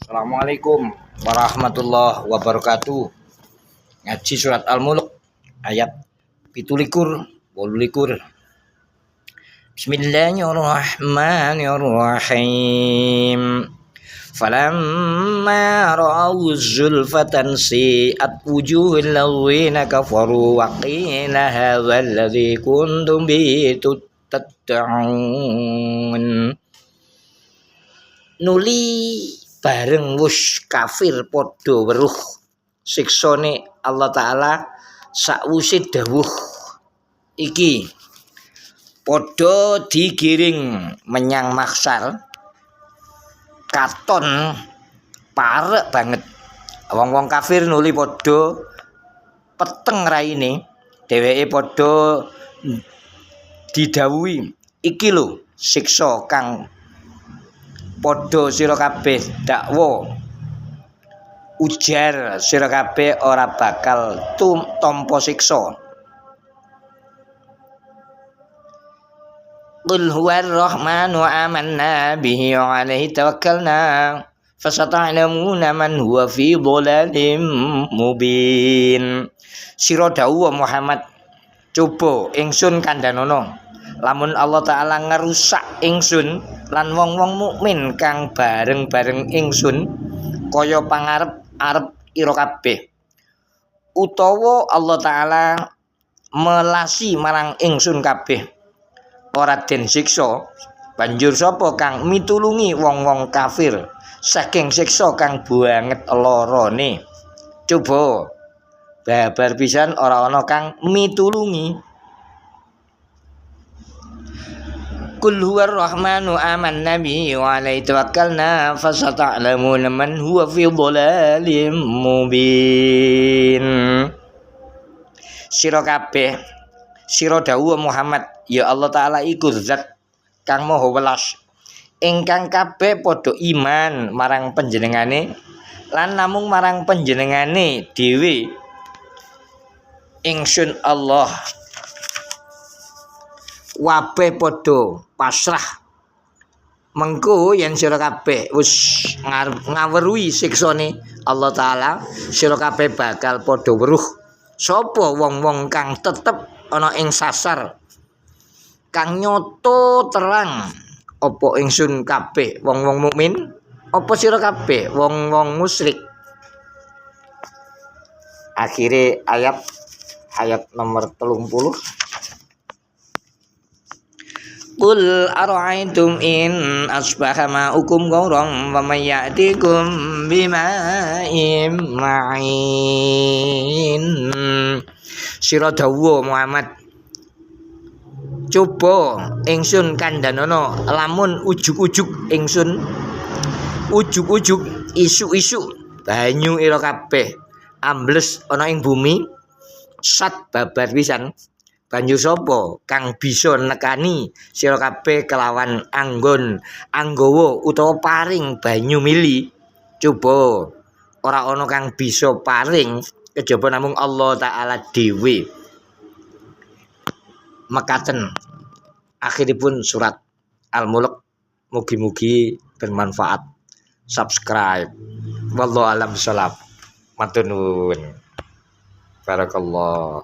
Assalamualaikum warahmatullahi wabarakatuh. Ngaji surat Al-Mulk ayat 17 18. Bismillahirrahmanirrahim. Falamma ra'aw zulfatan si'at wujuhul ladzina kafaru wa qila hadzal ladzi kuntum bihi tad'un. Nuli bareng wus kafir padha weruh siksane Allah Ta'ala sakwise dawuh iki padha digiring menyang mahsyar katon parek banget. Wong-wong kafir nuli padha peteng raine, dheweke padha didhawuhi iki lho siksa kang padha sira kabeh dakwa ujar sira kabeh ora bakal tampa siksa. Qul huwar rahmanu amanna bihi wa alaihi tawakkalna fasata'lamuna man huwa fi dhalalin mubin. Sira dawuh Muhammad, coba ingsun kandhanono lamun Allah Ta'ala ngerusak ingsun lan wong-wong mukmin kang bareng-bareng ingsun kaya pangarep-arep ira kabeh, utawa Allah Ta'ala melasi marang ingsun kabeh ora den siksa, banjur sapa kang mitulungi wong-wong kafir saking siksa kang banget larane? Coba babar pisan ora ana kang mitulungi. Qul huwar rahmanu amanna bihi wa alaihi tawakkalna fasata'lamuna man huwa fi dhalalin mubin. Sira kabeh sira dawuh Muhammad, ya Allah Ta'ala iku zat kang maha welas ingkang kabeh padha iman marang panjenengane lan namung marang panjenengane dhewe ingsun Allah wabe padha pasrah. Mengko yen sira kabeh wis ngaweruhi siksane Allah Ta'ala, sira kabeh bakal padha weruh sapa wong-wong kang tetep ana ing sasar kang nyoto terang, apa ingsun kabeh wong-wong mukmin, apa sira kabeh wong-wong musyrik. Akhire ayat nomor 30. Qul ara'aytum in asbaha ma'ukum ghauran wa may ya'tikum bima'in ma'in. Sira dawuh Muhammad, coba ingsun kandhanono lamun ujug-ujug ingsun ujug-ujug isu-isu banyu ira kabeh ambles ana ing bumi sat babar pisan, banjur sapa kang bisa nekani sira kabeh kelawan anggawa utawa paring banyu mili? Coba ora ana kang bisa paring kejaba namung Allah Ta'ala dhewe. Mekaten akhiripun surat Al-Mulk, mugi-mugi bermanfaat. Subscribe. Wallahu a'lam bishawab. Matur nuwun. Barakallah.